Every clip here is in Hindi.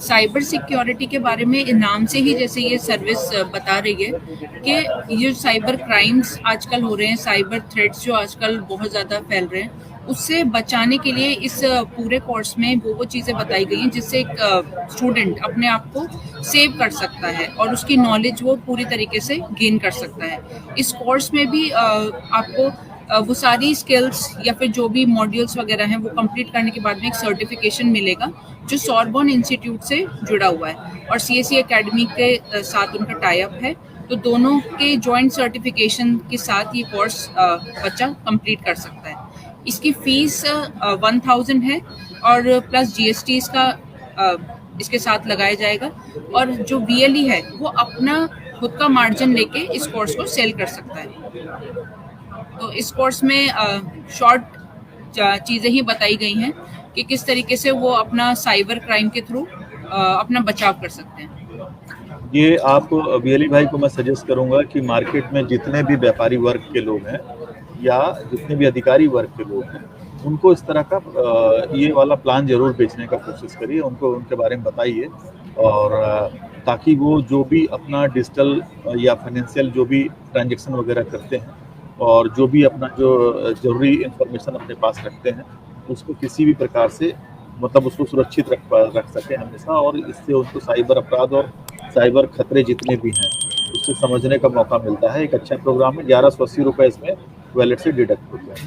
साइबर सिक्योरिटी के बारे में नाम से ही जैसे ये सर्विस बता रही है कि ये साइबर क्राइम्स आजकल हो रहे हैं, साइबर थ्रेट्स जो आजकल बहुत ज़्यादा फैल रहे हैं, उससे बचाने के लिए इस पूरे कोर्स में वो चीज़ें बताई गई हैं जिससे एक स्टूडेंट अपने आप को सेव कर सकता है और उसकी नॉलेज वो पूरी तरीके से गेन कर सकता है। इस कोर्स में भी आपको वो सारी स्किल्स या फिर जो भी मॉड्यूल्स वगैरह हैं वो कंप्लीट करने के बाद में एक सर्टिफिकेशन मिलेगा जो सॉर्बोन इंस्टीट्यूट से जुड़ा हुआ है और सीएससी एकेडमी के साथ उनका टाई अप है। तो दोनों के जॉइंट सर्टिफिकेशन के साथ ये कोर्स बच्चा कंप्लीट कर सकता है। इसकी फीस 1000 है और प्लस जीएसटी इसके साथ लगाया जाएगा और जो वीएलई है वो अपना खुद का मार्जिन लेके इस कोर्स को सेल कर सकता है। तो इस कोर्स में शॉर्ट चीज़ें ही बताई गई हैं कि किस तरीके से वो अपना साइबर क्राइम के थ्रू अपना बचाव कर सकते हैं। ये आप वीएलई भाई को मैं सजेस्ट करूंगा कि मार्केट में जितने भी व्यापारी वर्ग के लोग हैं या जितने भी अधिकारी वर्ग के लोग हैं उनको इस तरह का ये वाला प्लान जरूर बेचने का कोशिश करिए, उनको उनके बारे में बताइए और ताकि वो जो भी अपना डिजिटल या फाइनेंशियल जो भी ट्रांजेक्शन वगैरह करते हैं और जो भी अपना जो जरूरी इंफॉर्मेशन अपने पास रखते हैं उसको किसी भी प्रकार से मतलब उसको सुरक्षित रख सके हमेशा, और इससे उनको साइबर अपराध और साइबर खतरे जितने भी हैं उससे समझने का मौका मिलता है। एक अच्छा प्रोग्राम है, 1180 रुपये इसमें वैलेट से डिडक्ट होते हैं।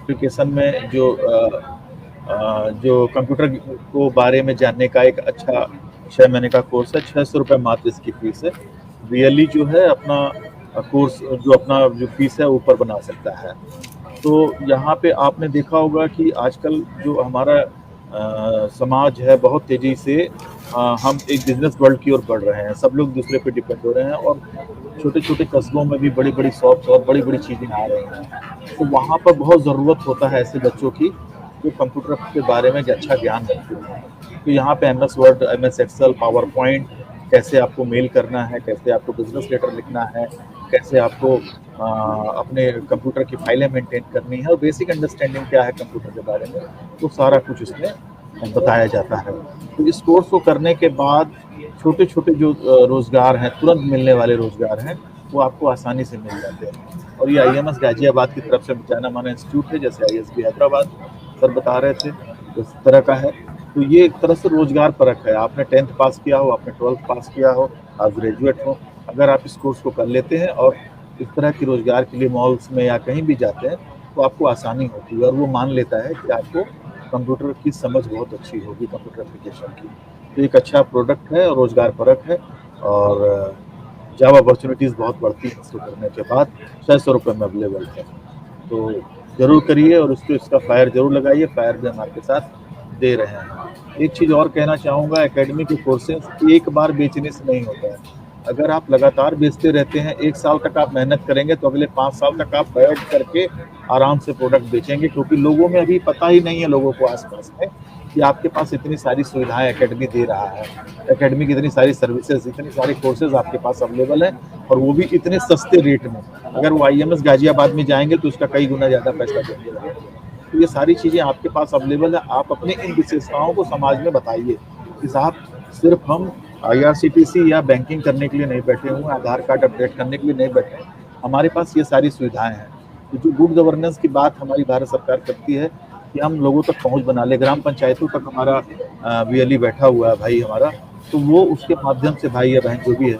एप्लीकेशन में जो कंप्यूटर को बारे में जानने का एक अच्छा 6 महीने का कोर्स है, 600 रुपये मात्र इसकी फीस है। वीएलई जो है अपना कोर्स जो फीस है ऊपर बना सकता है। तो यहाँ पे आपने देखा होगा कि आजकल जो हमारा समाज है बहुत तेज़ी से हम एक बिजनेस वर्ल्ड की ओर बढ़ रहे हैं, सब लोग दूसरे पे डिपेंड हो रहे हैं और छोटे छोटे कस्बों में भी बड़ी बड़ी शॉप्स और बड़ी बड़ी चीज़ें आ रही हैं। तो वहाँ पर बहुत ज़रूरत होता है ऐसे बच्चों की जो कंप्यूटर के बारे में अच्छा ज्ञान रखते हैं। तो यहाँ पे MS word, MS Excel, PowerPoint, कैसे आपको मेल करना है, कैसे आपको बिजनेस लेटर लिखना है, कैसे आपको अपने कंप्यूटर की फाइलें मेंटेन करनी है और बेसिक अंडरस्टैंडिंग क्या है कंप्यूटर के बारे में, तो सारा कुछ इसमें बताया जाता है। तो इस कोर्स को करने के बाद छोटे छोटे जो रोज़गार हैं, तुरंत मिलने वाले रोज़गार हैं, वो आपको आसानी से मिल जाते हैं। और ये IMS गाजियाबाद की तरफ से जाना माना इंस्टीट्यूट है, जैसे ISB हैदराबाद सर बता रहे थे इस तरह का है। तो ये एक तरह से रोजगार परक है। आपने 10th पास किया हो, आपने 12th पास किया हो, आप ग्रेजुएट हो, अगर आप इस कोर्स को कर लेते हैं और इस तरह की रोजगार के लिए मॉल्स में या कहीं भी जाते हैं तो आपको आसानी होती है और वो मान लेता है कि आपको कंप्यूटर की समझ बहुत अच्छी होगी, कंप्यूटर एप्लीकेशन की। तो एक अच्छा प्रोडक्ट है और रोजगार परक है और जॉब अपॉर्चुनिटीज़ बहुत बढ़ती हैं इसको करने के बाद। 600 रुपये में अवेलेबल है, तो ज़रूर करिए और उसको इसका फायर ज़रूर लगाइए। फायर भी हम आपके साथ दे रहे हैं। एक चीज़ और कहना चाहूँगा, एकेडमी के कोर्सेज एक बार बेचने से नहीं होता है। अगर आप लगातार बेचते रहते हैं, 1 साल तक आप मेहनत करेंगे तो अगले 5 साल तक आप बैठ करके आराम से प्रोडक्ट बेचेंगे, क्योंकि लोगों में अभी पता ही नहीं है, लोगों को आसपास में, कि आपके पास इतनी सारी सुविधाएं एकेडमी दे रहा है। एकेडमी की इतनी सारी सर्विसेज, इतने सारे कोर्सेज आपके पास अवेलेबल है और वो भी इतने सस्ते रेट में। अगर वो IMS गाजियाबाद में जाएंगे तो उसका कई गुना ज़्यादा पैसा देंगे। तो ये सारी चीज़ें आपके पास अवेलेबल है। आप अपने इन विशेषताओं को समाज में बताइए कि साहब सिर्फ हम IRCTC या बैंकिंग करने के लिए नहीं बैठे हुए, आधार कार्ड अपडेट करने के लिए नहीं बैठे हैं, हमारे पास ये सारी सुविधाएं हैं। तो जो गुड गवर्नेंस की बात हमारी भारत सरकार करती है कि हम लोगों तक पहुंच बना ले, ग्राम पंचायतों तक हमारा VLE बैठा हुआ है भाई हमारा, तो वो उसके माध्यम से भाई या बहन जो भी है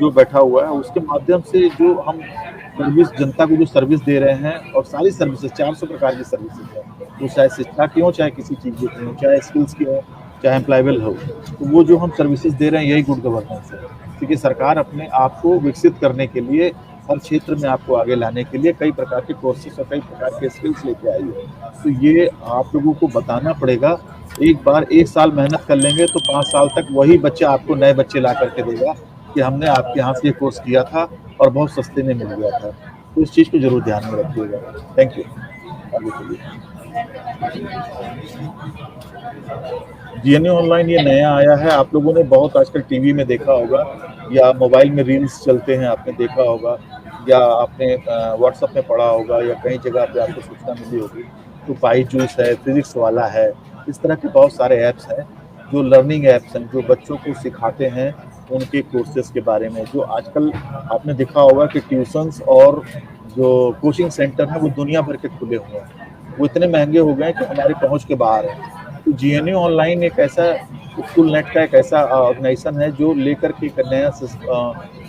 जो बैठा हुआ है उसके माध्यम से जो हम सर्विस जनता को जो सर्विस दे रहे हैं, और सारी सर्विसेज 400 प्रकार की सर्विसेज है, तो चाहे शिक्षा की हो, चाहे किसी चीज़ की हो, चाहे स्किल्स की हो, चाहे एम्प्लॉयबल हो, तो वो जो हम सर्विसेज दे रहे हैं यही गुड गवर्नेंस है। क्योंकि सरकार अपने आप को विकसित करने के लिए, हर क्षेत्र में आपको आगे लाने के लिए कई प्रकार के कोर्सेज और कई प्रकार के स्किल्स लेके आई है। तो ये आप लोगों को बताना पड़ेगा। एक बार 1 साल मेहनत कर लेंगे तो 5 साल तक वही बच्चा आपको नए बच्चे ला करके देगा कि हमने आपके यहाँ से ये कोर्स किया था और बहुत सस्ते में मिल गया था। तो इस चीज़ को जरूर ध्यान में रखिएगा। Thank you. आगे चलिए। GNU ऑनलाइन ये नया आया है, आप लोगों ने बहुत आजकल टीवी में देखा होगा या मोबाइल में रील्स चलते हैं, आपने देखा होगा या आपने व्हाट्सएप में पढ़ा होगा या कई जगह पे आपको सूचना मिली होगी, तो बाईजूस है, फिजिक्स वाला है, इस तरह के बहुत सारे ऐप्स हैं जो लर्निंग ऐप्स हैं, जो बच्चों को सिखाते हैं उनके कोर्सेज के बारे में। जो आजकल आपने देखा होगा कि ट्यूशन्स और जो कोचिंग सेंटर हैं वो दुनिया भर के खुले हुए हैं, वो इतने महंगे हो गए हैं कि हमारी पहुंच के बाहर है। तो जीएनयू ऑनलाइन एक ऐसा स्कूल नेट का एक ऐसा ऑर्गेनाइजेशन है जो लेकर के एक नया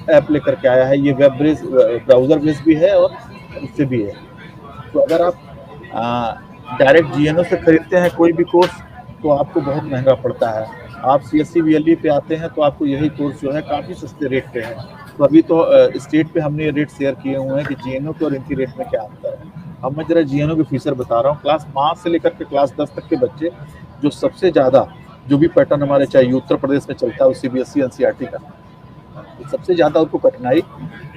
ऐप लेकर के आया है। ये वेब बेस्ड ब्राउज़र बेस्ड भी है और उससे भी है। तो अगर आप डायरेक्ट जीएनओ से खरीदते हैं कोई भी कोर्स तो आपको बहुत महंगा पड़ता है। आप सीएससी वीएलई पे आते हैं तो आपको यही कोर्स जो है काफ़ी सस्ते रेट पे है। तो अभी तो स्टेट पे हमने ये रेट शेयर किए हुए हैं कि जीएनओ के और इनकी रेट में क्या अंतर है। अब मैं जरा जीएनओ की फीसर बता रहा हूँ। क्लास 5 से लेकर के क्लास 10 तक के बच्चे जो सबसे ज़्यादा जो भी पैटर्न हमारे चाहे उत्तर प्रदेश में चलता है सीबीएसई एनसीईआरटी का, तो सबसे ज़्यादा उनको कठिनाई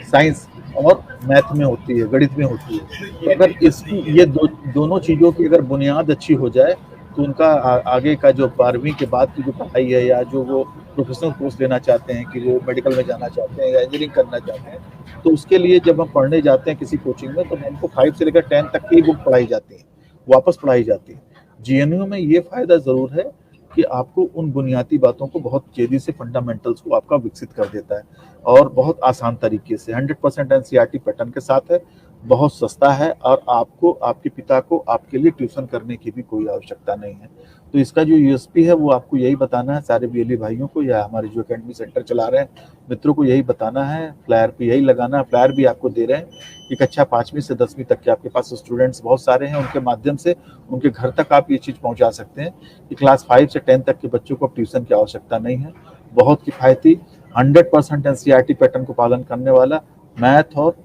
साइंस और मैथ में होती है, गणित में होती है। तो अगर इसकी ये दोनों चीज़ों की अगर बुनियाद अच्छी हो जाए तो उनका आगे का जो 12वीं के बाद की जो पढ़ाई है या जो वो प्रोफेशनल कोर्स लेना चाहते हैं कि वो मेडिकल में जाना चाहते हैं या इंजीनियरिंग करना चाहते हैं, तो उसके लिए जब हम पढ़ने जाते हैं किसी कोचिंग में तो हमको 5 से लेकर 10 तक की बुक पढ़ाई जाती है, वापस पढ़ाई जाती है। जीएनयू में ये फ़ायदा ज़रूर है कि आपको उन बुनियादी बातों को बहुत तेजी से फंडामेंटल्स को आपका विकसित कर देता है और बहुत आसान तरीके से 100% एनसीईआरटी पैटर्न के साथ है, बहुत सस्ता है और आपको आपके पिता को आपके लिए ट्यूशन करने की भी कोई आवश्यकता नहीं है। तो इसका जो यूएसपी है वो आपको यही बताना है सारे बीएलई भाइयों को या हमारे जो एकेडमी सेंटर चला रहे हैं मित्रों को यही बताना है, फ्लायर पे यही लगाना है। फ्लायर भी आपको दे रहे हैं कि कक्षा 5वीं से 10वीं तक के आपके पास स्टूडेंट्स बहुत सारे हैं, उनके माध्यम से उनके घर तक आप ये चीज़ पहुंचा सकते हैं कि क्लास 5 से 10 तक के बच्चों को ट्यूशन की आवश्यकता नहीं है। बहुत किफ़ायती 100% एनसीईआरटी पैटर्न को पालन करने वाला मैथ और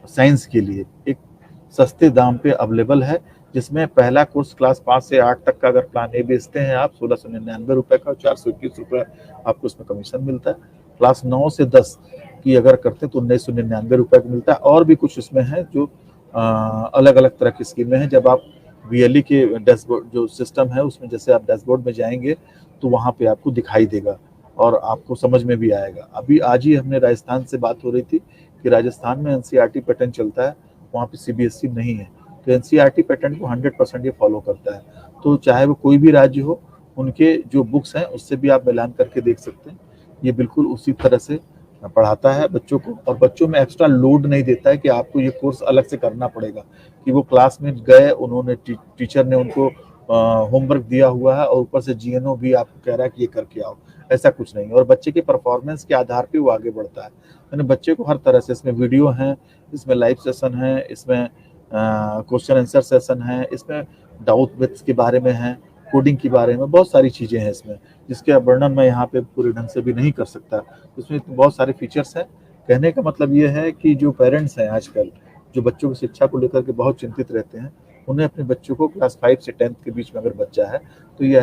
साइंस के लिए एक सस्ते दाम पे अवेलेबल है, जिसमें पहला कोर्स क्लास 5 से 8 तक का अगर प्लान ए बेचते हैं आप 1699 रुपये का, 421 रुपये आपको उसमें कमीशन मिलता है। क्लास 9 से 10 की अगर करते हैं तो 1999 रुपये का मिलता है। और भी कुछ इसमें है जो अलग अलग तरह की स्कीमें हैं। जब आप वीएलई के डैशबोर्ड जो सिस्टम है उसमें जैसे आप डैशबोर्ड में जाएंगे तो वहाँ पे आपको दिखाई देगा और आपको समझ में भी आएगा। अभी आज ही हमने राजस्थान से बात हो रही थी कि राजस्थान में एनसीईआरटी पैटर्न चलता है, वहाँ पे सीबीएसई नहीं है, तो एनसीईआरटी पैटर्न को 100% ये फॉलो करता है। तो चाहे वो कोई भी राज्य हो, उनके जो बुक्स हैं उससे भी आप मिलान करके देख सकते हैं। ये बिल्कुल उसी तरह से पढ़ाता है बच्चों को और बच्चों में एक्स्ट्रा लोड नहीं देता है कि आपको ये कोर्स अलग से करना पड़ेगा, कि वो क्लास में गए, उन्होंने टीचर ने उनको होमवर्क दिया हुआ है और ऊपर से जीएनओ भी आपको कह रहा है कि ये करके आओ, ऐसा कुछ नहीं है। और बच्चे के परफॉर्मेंस के आधार पे वो आगे बढ़ता है। यानी बच्चे को हर तरह से, इसमें वीडियो हैं, इसमें लाइव सेशन है, इसमें क्वेश्चन आंसर सेशन है, इसमें डाउट विथ्स के बारे में है, कोडिंग के बारे में बहुत सारी चीज़ें हैं इसमें, जिसके वर्णन मैं यहाँ पे पूरे ढंग से भी नहीं कर सकता। इसमें बहुत सारे फीचर्स हैं। कहने का मतलब ये है कि जो पेरेंट्स हैं आजकल, जो बच्चों की शिक्षा को लेकर के बहुत चिंतित रहते हैं, उन्हें अपने बच्चों को क्लास 5 से 10th के बीच में अगर बच्चा है तो ये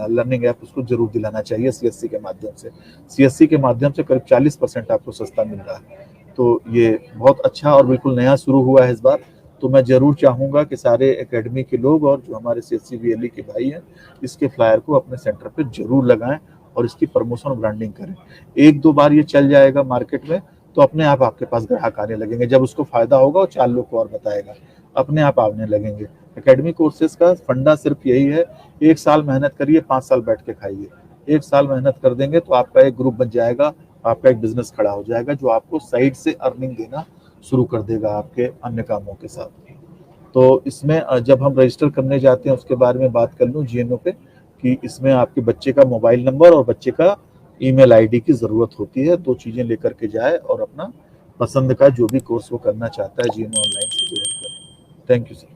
लर्निंग ऐप उसको जरूर दिलाना चाहिए सीएससी के माध्यम से। सीएससी के माध्यम से करीब 40% आपको सस्ता मिल रहा है। तो ये बहुत अच्छा और बिल्कुल नया शुरू हुआ है इस बार। तो मैं जरूर चाहूँगा कि सारे एकेडमी के लोग और जो हमारे सीएससी वीएलई के भाई हैं, इसके फ्लायर को अपने सेंटर पे जरूर लगाएं और इसकी प्रमोशन और ब्रांडिंग करें। 1-2 बार ये चल जाएगा मार्केट में तो अपने आप आपके पास ग्राहक आने लगेंगे। जब उसको फायदा होगा वो 4 लोग को और बताएगा, अपने आप आने लगेंगे। एकेडमी कोर्सेज का फंडा सिर्फ यही है, 1 साल मेहनत करिए, 5 साल बैठ के खाइए। 1 साल मेहनत कर देंगे तो आपका एक ग्रुप बन जाएगा, आपका एक बिजनेस खड़ा हो जाएगा जो आपको साइड से अर्निंग देना शुरू कर देगा आपके अन्य कामों के साथ। तो इसमें जब हम रजिस्टर करने जाते हैं उसके बारे में बात कर लूँ जीएनओ पे, कि इसमें आपके बच्चे का मोबाइल नंबर और बच्चे का ईमेल आईडी की ज़रूरत होती है। 2 चीज़ें लेकर के जाए और अपना पसंद का जो भी कोर्स वो करना चाहता है जीएनओ ऑनलाइन से जुड़ कर। Thank you sir.